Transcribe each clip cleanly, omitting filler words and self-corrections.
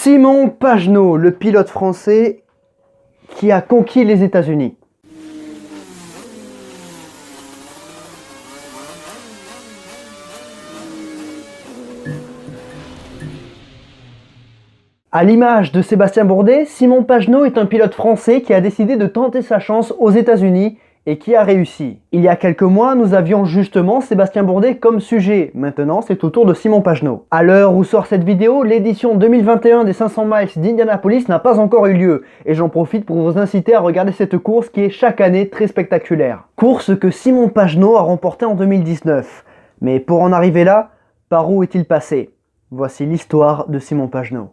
Simon Pagenaud, le pilote français qui a conquis les États-Unis. À l'image de Sébastien Bourdet, Simon Pagenaud est un pilote français qui a décidé de tenter sa chance aux États-Unis et qui a réussi. Il y a quelques mois, nous avions justement Sébastien Bourdet comme sujet. Maintenant, c'est au tour de Simon Pagenaud. À l'heure où sort cette vidéo, l'édition 2021 des 500 miles d'Indianapolis n'a pas encore eu lieu. Et j'en profite pour vous inciter à regarder cette course qui est chaque année très spectaculaire. Course que Simon Pagenaud a remportée en 2019. Mais pour en arriver là, par où est-il passé? Voici l'histoire de Simon Pagenaud.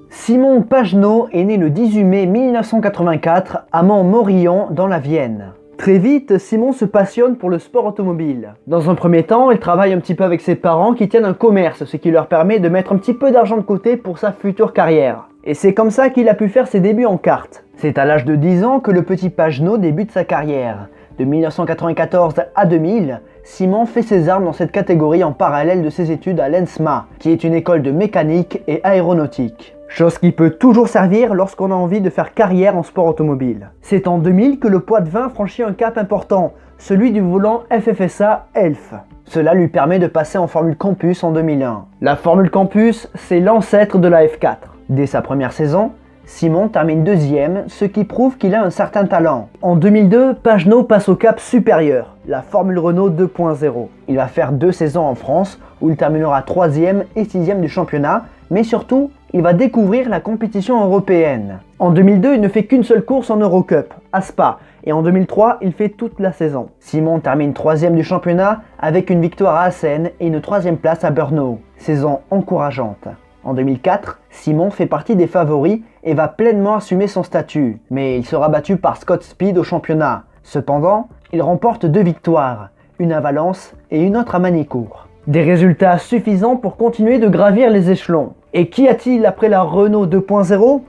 Simon Pagenaud est né le 18 mai 1984 à Montmorillon dans la Vienne. Très vite, Simon se passionne pour le sport automobile. Dans un premier temps, il travaille un petit peu avec ses parents qui tiennent un commerce, ce qui leur permet de mettre un petit peu d'argent de côté pour sa future carrière. Et c'est comme ça qu'il a pu faire ses débuts en kart. C'est à l'âge de 10 ans que le petit Pagenaud débute sa carrière. De 1994 à 2000, Simon fait ses armes dans cette catégorie en parallèle de ses études à l'ENSMA, qui est une école de mécanique et aéronautique. Chose qui peut toujours servir lorsqu'on a envie de faire carrière en sport automobile. C'est en 2000 que le Poitvin franchit un cap important, celui du volant FFSA ELF. Cela lui permet de passer en Formule Campus en 2001. La Formule Campus, c'est l'ancêtre de la F4. Dès sa première saison, Simon termine deuxième, ce qui prouve qu'il a un certain talent. En 2002, Pagenaud passe au cap supérieur, la Formule Renault 2.0. Il va faire 2 saisons en France, où il terminera 3e et 6e du championnat, mais surtout, il va découvrir la compétition européenne. En 2002, il ne fait qu'une seule course en Eurocup, à Spa, et en 2003, il fait toute la saison. Simon termine 3e du championnat avec une victoire à Assen et une 3e place à Brno. Saison encourageante. En 2004, Simon fait partie des favoris et va pleinement assumer son statut, mais il sera battu par Scott Speed au championnat. Cependant, il remporte 2 victoires, une à Valence et une autre à Manicourt. Des résultats suffisants pour continuer de gravir les échelons. Et qu'y a-t-il après la Renault 2.0?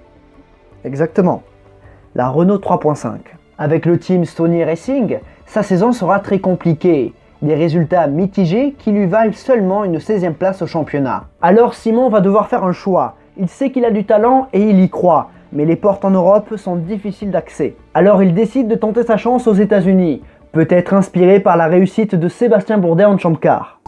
Exactement, la Renault 3.5. Avec le team Stony Racing, sa saison sera très compliquée. Des résultats mitigés qui lui valent seulement une 16e place au championnat. Alors Simon va devoir faire un choix. Il sait qu'il a du talent et il y croit, mais les portes en Europe sont difficiles d'accès. Alors il décide de tenter sa chance aux États-Unis, peut-être inspiré par la réussite de Sébastien Bourdet en Champ Car.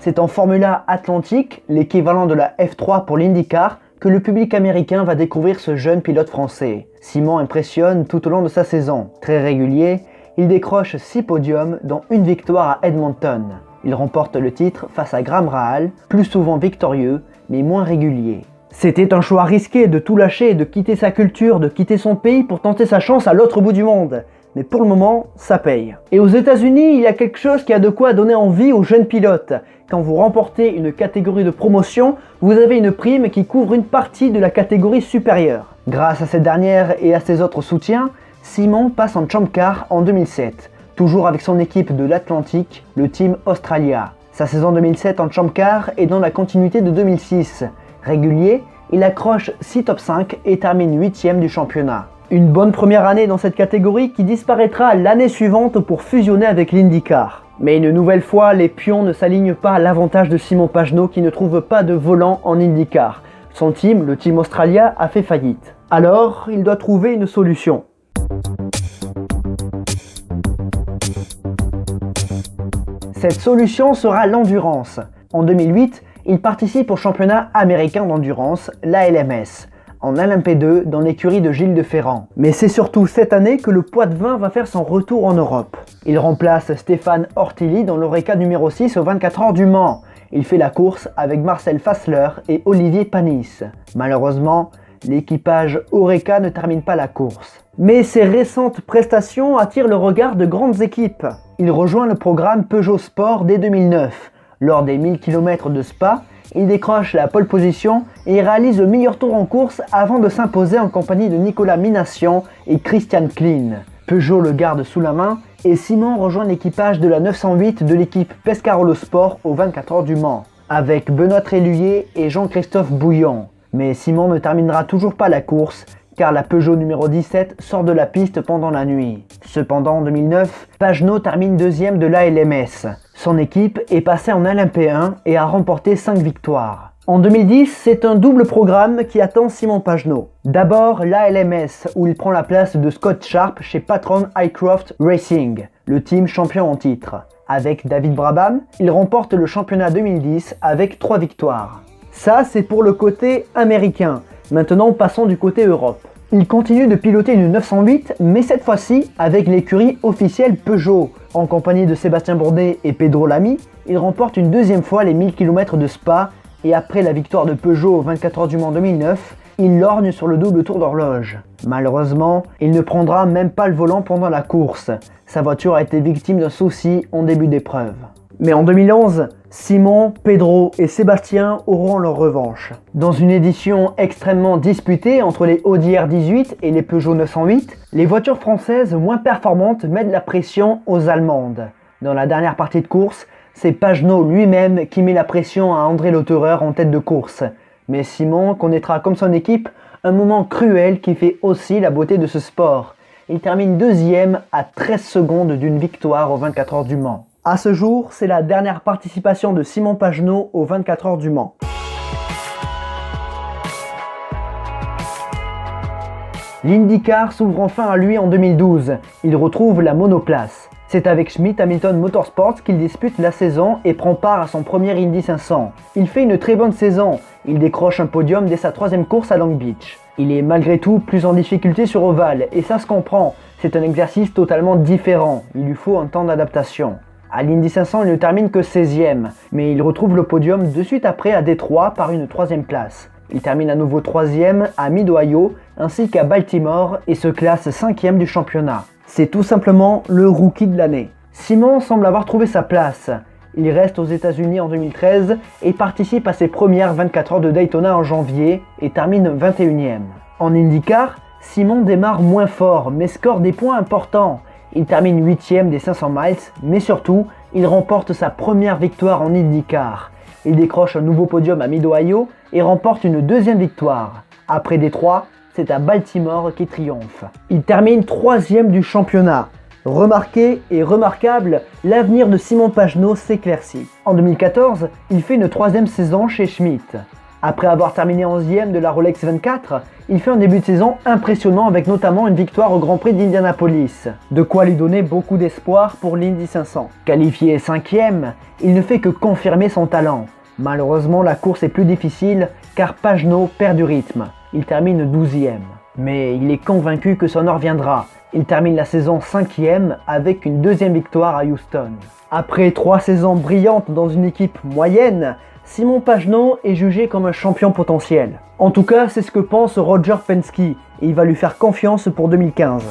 C'est en Formula Atlantique, l'équivalent de la F3 pour l'IndyCar, que le public américain va découvrir ce jeune pilote français. Simon impressionne tout au long de sa saison. Très régulier, il décroche 6 podiums, dont une victoire à Edmonton. Il remporte le titre face à Graham Rahal, plus souvent victorieux, mais moins régulier. C'était un choix risqué de tout lâcher, de quitter sa culture, de quitter son pays pour tenter sa chance à l'autre bout du monde. Mais pour le moment, ça paye. Et aux États-Unis, il y a quelque chose qui a de quoi donner envie aux jeunes pilotes. Quand vous remportez une catégorie de promotion, vous avez une prime qui couvre une partie de la catégorie supérieure. Grâce à cette dernière et à ses autres soutiens, Simon passe en Champ Car en 2007, toujours avec son équipe de l'Atlantique, le Team Australia. Sa saison 2007 en Champ Car est dans la continuité de 2006. Régulier, il accroche 6 top 5 et termine 8e du championnat. Une bonne première année dans cette catégorie qui disparaîtra l'année suivante pour fusionner avec l'IndyCar. Mais une nouvelle fois, les pions ne s'alignent pas à l'avantage de Simon Pagenaud qui ne trouve pas de volant en IndyCar. Son team, le Team Australia, a fait faillite. Alors, il doit trouver une solution. Cette solution sera l'endurance. En 2008, il participe au championnat américain d'endurance, l'ALMS, en LMP2 dans l'écurie de Gilles de Ferrand. Mais c'est surtout cette année que le Poitvin va faire son retour en Europe. Il remplace Stéphane Ortilli dans l'Oreca numéro 6 aux 24 heures du Mans. Il fait la course avec Marcel Fassler et Olivier Panis. Malheureusement, l'équipage Oreca ne termine pas la course. Mais ses récentes prestations attirent le regard de grandes équipes. Il rejoint le programme Peugeot Sport dès 2009. Lors des 1000 km de Spa, il décroche la pole position et réalise le meilleur tour en course avant de s'imposer en compagnie de Nicolas Minassian et Christian Klein. Peugeot le garde sous la main et Simon rejoint l'équipage de la 908 de l'équipe Pescarolo Sport aux 24 heures du Mans, avec Benoît Tréluyer et Jean-Christophe Bouillon. Mais Simon ne terminera toujours pas la course car la Peugeot numéro 17 sort de la piste pendant la nuit. Cependant, en 2009, Pagenaud termine deuxième de l'ALMS. Son équipe est passée en LMP1 et a remporté 5 victoires. En 2010, c'est un double programme qui attend Simon Pagenaud. D'abord l'ALMS, où il prend la place de Scott Sharp chez Patron Highcroft Racing, le team champion en titre. Avec David Brabham, il remporte le championnat 2010 avec 3 victoires. Ça, c'est pour le côté américain. Maintenant, passons du côté Europe. Il continue de piloter une 908, mais cette fois-ci avec l'écurie officielle Peugeot. En compagnie de Sébastien Bourdet et Pedro Lamy, il remporte une deuxième fois les 1000 km de Spa, et après la victoire de Peugeot au 24 heures du Mans 2009, il lorgne sur le double tour d'horloge. Malheureusement, il ne prendra même pas le volant pendant la course. Sa voiture a été victime d'un souci en début d'épreuve. Mais en 2011, Simon, Pedro et Sébastien auront leur revanche. Dans une édition extrêmement disputée entre les Audi R18 et les Peugeot 908, les voitures françaises moins performantes mettent la pression aux Allemandes. Dans la dernière partie de course, c'est Pagenaud lui-même qui met la pression à André Lotterer en tête de course. Mais Simon connaîtra comme son équipe un moment cruel qui fait aussi la beauté de ce sport. Il termine deuxième à 13 secondes d'une victoire aux 24 heures du Mans. À ce jour, c'est la dernière participation de Simon Pagenaud aux 24 heures du Mans. L'IndyCar s'ouvre enfin à lui en 2012. Il retrouve la monoplace. C'est avec Schmidt Hamilton Motorsports qu'il dispute la saison et prend part à son premier Indy 500. Il fait une très bonne saison. Il décroche un podium dès sa 3e course à Long Beach. Il est malgré tout plus en difficulté sur ovale, et ça se comprend. C'est un exercice totalement différent. Il lui faut un temps d'adaptation. À l'Indy 500, il ne termine que 16e, mais il retrouve le podium de suite après à Détroit par une 3e place. Il termine à nouveau 3e à Mid-Ohio ainsi qu'à Baltimore et se classe 5e du championnat. C'est tout simplement le rookie de l'année. Simon semble avoir trouvé sa place. Il reste aux États-Unis en 2013 et participe à ses premières 24 heures de Daytona en janvier et termine 21e. En IndyCar, Simon démarre moins fort mais score des points importants. Il termine 8e des 500 miles, mais surtout, il remporte sa première victoire en IndyCar. Il décroche un nouveau podium à Mid-Ohio et remporte une 2e victoire. Après Détroit, c'est à Baltimore qu'il triomphe. Il termine 3e du championnat. Remarqué et remarquable, l'avenir de Simon Pagenaud s'éclaircit. En 2014, il fait une 3e saison chez Schmidt. Après avoir terminé 11e de la Rolex 24, il fait un début de saison impressionnant avec notamment une victoire au Grand Prix d'Indianapolis. De quoi lui donner beaucoup d'espoir pour l'Indy 500. Qualifié 5e, il ne fait que confirmer son talent. Malheureusement, la course est plus difficile car Pagenaud perd du rythme. Il termine 12e. Mais il est convaincu que son heure viendra. Il termine la saison 5e avec une 2e victoire à Houston. Après 3 saisons brillantes dans une équipe moyenne, Simon Pagenaud est jugé comme un champion potentiel. En tout cas, c'est ce que pense Roger Penske et il va lui faire confiance pour 2015.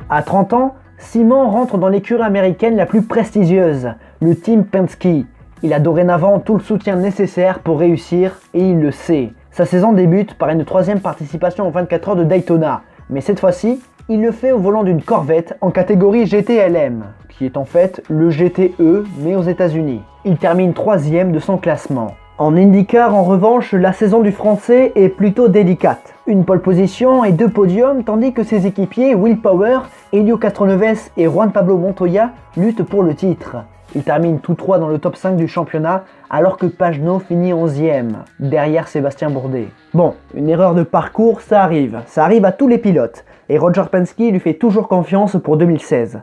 À 30 ans, Simon rentre dans l'écurie américaine la plus prestigieuse, le Team Penske. Il a dorénavant tout le soutien nécessaire pour réussir et il le sait. Sa saison débute par une 3e participation aux 24 heures de Daytona, mais cette fois-ci, il le fait au volant d'une Corvette en catégorie GTLM, qui est en fait le GTE mais aux États-Unis. Il termine 3e de son classement. En IndyCar, en revanche, la saison du Français est plutôt délicate. Une pole position et 2 podiums, tandis que ses équipiers Will Power, Helio Castroneves et Juan Pablo Montoya luttent pour le titre. Ils terminent tous 3 dans le top 5 du championnat, alors que Pagenaud finit 11e, derrière Sébastien Bourdet. Bon, une erreur de parcours, ça arrive à tous les pilotes, et Roger Penske lui fait toujours confiance pour 2016.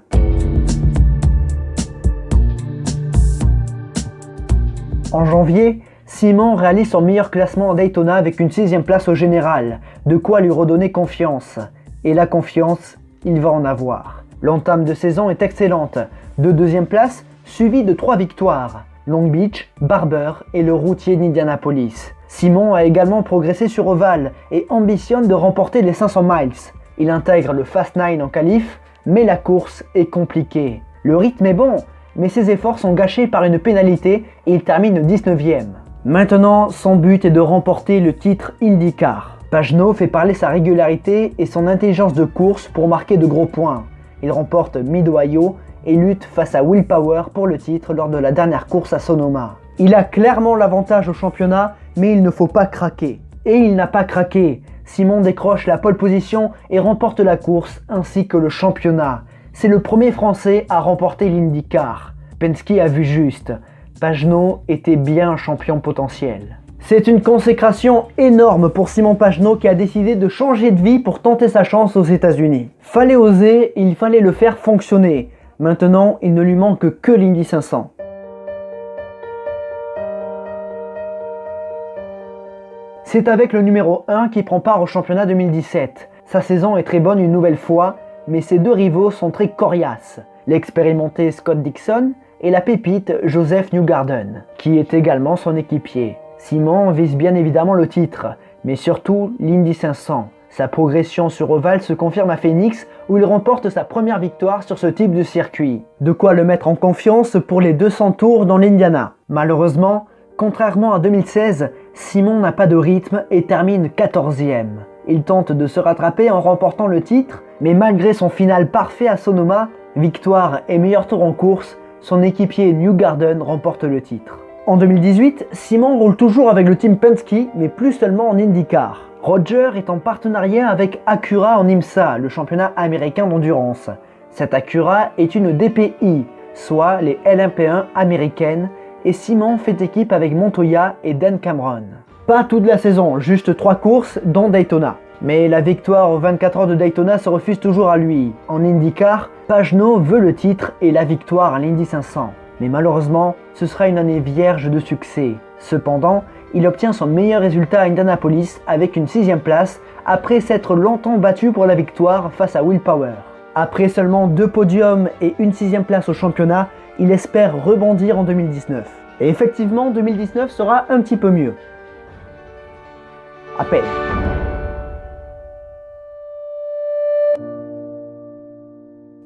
En janvier, Simon réalise son meilleur classement en Daytona avec une 6e place au général, de quoi lui redonner confiance. Et la confiance, il va en avoir. L'entame de saison est excellente, 2 2e places, suivi de 3 victoires, Long Beach, Barber et le routier d'Indianapolis. Simon a également progressé sur ovale et ambitionne de remporter les 500 miles. Il intègre le Fast 9 en qualif, mais la course est compliquée. Le rythme est bon, mais ses efforts sont gâchés par une pénalité et il termine 19e. Maintenant, son but est de remporter le titre IndyCar. Pagenaud fait parler sa régularité et son intelligence de course pour marquer de gros points. Il remporte Mid-Ohio et lutte face à Will Power pour le titre lors de la dernière course à Sonoma. Il a clairement l'avantage au championnat mais il ne faut pas craquer. Et il n'a pas craqué. Simon décroche la pole position et remporte la course ainsi que le championnat. C'est le premier Français à remporter l'IndyCar. Penske a vu juste. Pagenaud était bien un champion potentiel. C'est une consécration énorme pour Simon Pagenaud qui a décidé de changer de vie pour tenter sa chance aux États-Unis. Fallait oser, il fallait le faire fonctionner. Maintenant, il ne lui manque que l'Indy 500. C'est avec le numéro 1 qui prend part au championnat 2017. Sa saison est très bonne une nouvelle fois, mais ses deux rivaux sont très coriaces. L'expérimenté Scott Dixon et la pépite Joseph Newgarden, qui est également son équipier. Simon vise bien évidemment le titre, mais surtout l'Indy 500. Sa progression sur ovale se confirme à Phoenix où il remporte sa première victoire sur ce type de circuit. De quoi le mettre en confiance pour les 200 tours dans l'Indiana. Malheureusement, contrairement à 2016, Simon n'a pas de rythme et termine 14e. Il tente de se rattraper en remportant le titre, mais malgré son final parfait à Sonoma, victoire et meilleur tour en course, son équipier Newgarden remporte le titre. En 2018, Simon roule toujours avec le team Penske, mais plus seulement en IndyCar. Roger est en partenariat avec Acura en IMSA, le championnat américain d'endurance. Cette Acura est une DPI, soit les LMP1 américaines, et Simon fait équipe avec Montoya et Dan Cameron. Pas toute la saison, juste 3 courses, dont Daytona. Mais la victoire aux 24 heures de Daytona se refuse toujours à lui. En IndyCar, Pagenaud veut le titre et la victoire à l'Indy 500. Mais malheureusement, ce sera une année vierge de succès. Cependant, il obtient son meilleur résultat à Indianapolis avec une 6e place après s'être longtemps battu pour la victoire face à Will Power. Après seulement 2 podiums et une 6e place au championnat, il espère rebondir en 2019. Et effectivement, 2019 sera un petit peu mieux. À peine.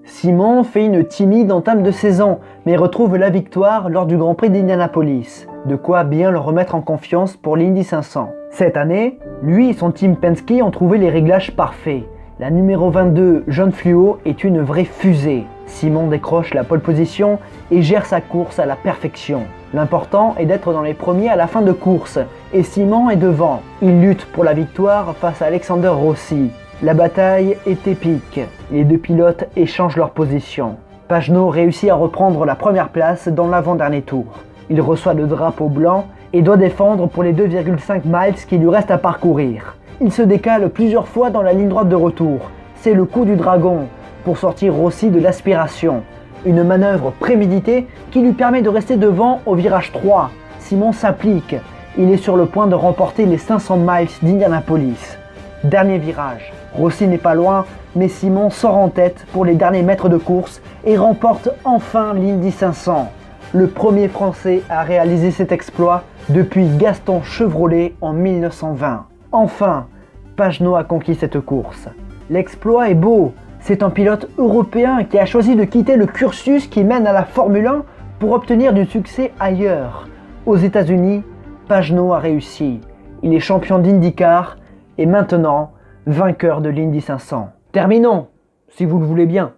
Simon fait une timide entame de saison, mais retrouve la victoire lors du Grand Prix d'Indianapolis. De quoi bien le remettre en confiance pour l'Indy 500. Cette année, lui et son team Penske ont trouvé les réglages parfaits. La numéro 22, John Fluo, est une vraie fusée. Simon décroche la pole position et gère sa course à la perfection. L'important est d'être dans les premiers à la fin de course, et Simon est devant. Il lutte pour la victoire face à Alexander Rossi. La bataille est épique. Les deux pilotes échangent leur position. Pagenaud réussit à reprendre la première place dans l'avant-dernier tour. Il reçoit le drapeau blanc et doit défendre pour les 2,5 miles qui lui restent à parcourir. Il se décale plusieurs fois dans la ligne droite de retour. C'est le coup du dragon pour sortir Rossi de l'aspiration. Une manœuvre préméditée qui lui permet de rester devant au virage 3. Simon s'applique. Il est sur le point de remporter les 500 miles d'Indianapolis. Dernier virage. Rossi n'est pas loin, mais Simon sort en tête pour les derniers mètres de course et remporte enfin l'Indy 500. Le premier Français à réaliser cet exploit depuis Gaston Chevrolet en 1920. Enfin, Pagenaud a conquis cette course. L'exploit est beau. C'est un pilote européen qui a choisi de quitter le cursus qui mène à la Formule 1 pour obtenir du succès ailleurs. Aux États-Unis, Pagenaud a réussi. Il est champion d'IndyCar et maintenant vainqueur de l'Indy 500. Terminons, si vous le voulez bien.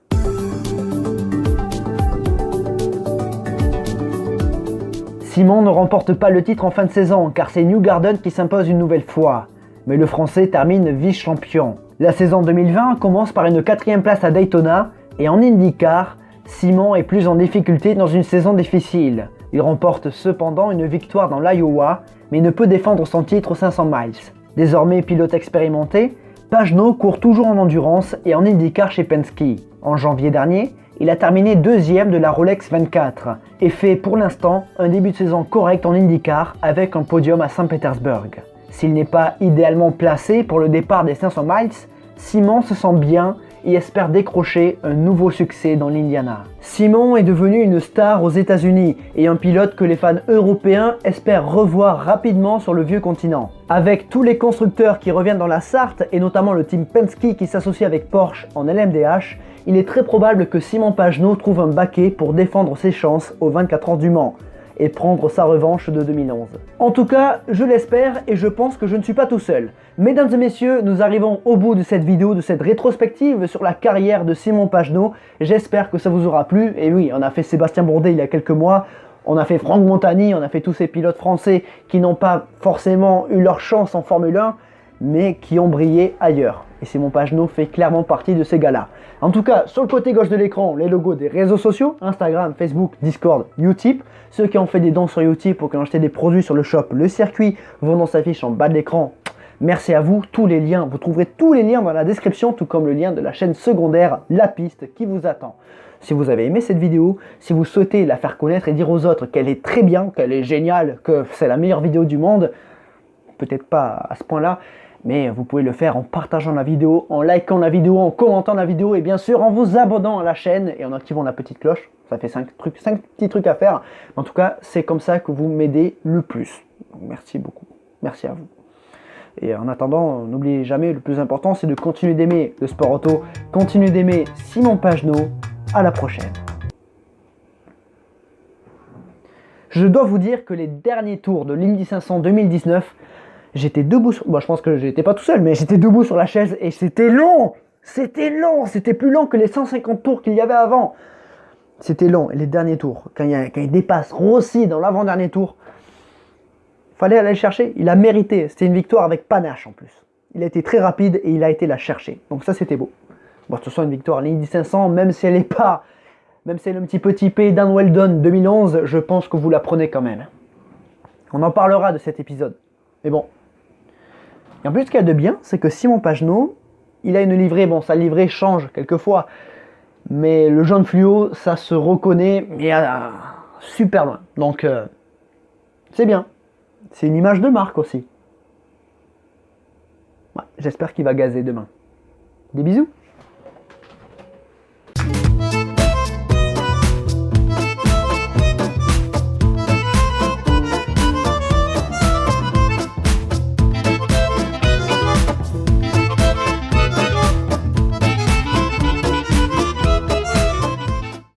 Simon ne remporte pas le titre en fin de saison car c'est Newgarden qui s'impose une nouvelle fois. Mais le Français termine vice-champion. La saison 2020 commence par une 4e place à Daytona et en IndyCar, Simon est plus en difficulté dans une saison difficile. Il remporte cependant une victoire dans l'Iowa mais ne peut défendre son titre aux 500 miles. Désormais pilote expérimenté, Pagenaud court toujours en endurance et en IndyCar chez Penske. En janvier dernier, il a terminé 2e de la Rolex 24 et fait pour l'instant un début de saison correct en IndyCar avec un podium à Saint-Pétersbourg. S'il n'est pas idéalement placé pour le départ des 500 miles, Simon se sent bien et espère décrocher un nouveau succès dans l'Indiana. Simon est devenu une star aux États-Unis et un pilote que les fans européens espèrent revoir rapidement sur le vieux continent. Avec tous les constructeurs qui reviennent dans la Sarthe et notamment le team Penske qui s'associe avec Porsche en LMDH, il est très probable que Simon Pagenaud trouve un baquet pour défendre ses chances aux 24 heures du Mans et prendre sa revanche de 2011. En tout cas, je l'espère et je pense que je ne suis pas tout seul. Mesdames et messieurs, nous arrivons au bout de cette vidéo, de cette rétrospective sur la carrière de Simon Pagenaud. J'espère que ça vous aura plu. Et oui, on a fait Sébastien Bourdet il y a quelques mois. On a fait Franck Montagny, on a fait tous ces pilotes français qui n'ont pas forcément eu leur chance en Formule 1, mais qui ont brillé ailleurs. Et Simon Pagenaud fait clairement partie de ces gars-là. En tout cas, sur le côté gauche de l'écran, les logos des réseaux sociaux, Instagram, Facebook, Discord, Utip. Ceux qui ont fait des dons sur Utip ou qui ont acheté des produits sur le shop Le Circuit, vos noms s'affichent en bas de l'écran. Merci à vous, tous les liens, vous trouverez tous les liens dans la description, tout comme le lien de la chaîne secondaire La Piste qui vous attend. Si vous avez aimé cette vidéo, si vous souhaitez la faire connaître et dire aux autres qu'elle est très bien, qu'elle est géniale, que c'est la meilleure vidéo du monde, peut-être pas à ce point-là, mais vous pouvez le faire en partageant la vidéo, en likant la vidéo, en commentant la vidéo et bien sûr en vous abonnant à la chaîne et en activant la petite cloche. Ça fait 5 petits trucs à faire. En tout cas, c'est comme ça que vous m'aidez le plus. Donc, merci beaucoup. Merci à vous. Et en attendant, n'oubliez jamais, le plus important, c'est de continuer d'aimer le sport auto, continuer d'aimer Simon Pagenaud. À la prochaine. Je dois vous dire que les derniers tours de l'Indy 500 2019, j'étais debout sur... Bon, je pense que j'étais pas tout seul, mais j'étais debout sur la chaise et c'était long. C'était long. C'était plus long que les 150 tours qu'il y avait avant. C'était long. Et les derniers tours, quand il dépasse Rossi dans l'avant-dernier tour, fallait aller le chercher. Il a mérité. C'était une victoire avec panache en plus. Il a été très rapide et il a été la chercher. Donc ça, c'était beau. Bon, ce soit une victoire à l'Indy 500, même si elle est pas... Même si elle est un petit peu typée Dan Weldon 2011, je pense que vous la prenez quand même. On en parlera de cet épisode. Mais bon. Et en plus, ce qu'il y a de bien, c'est que Simon Pagenaud, il a une livrée, bon, sa livrée change quelquefois, mais le jaune fluo, ça se reconnaît, mais super loin. Donc, c'est bien. C'est une image de marque aussi. Ouais, j'espère qu'il va gazer demain. Des bisous.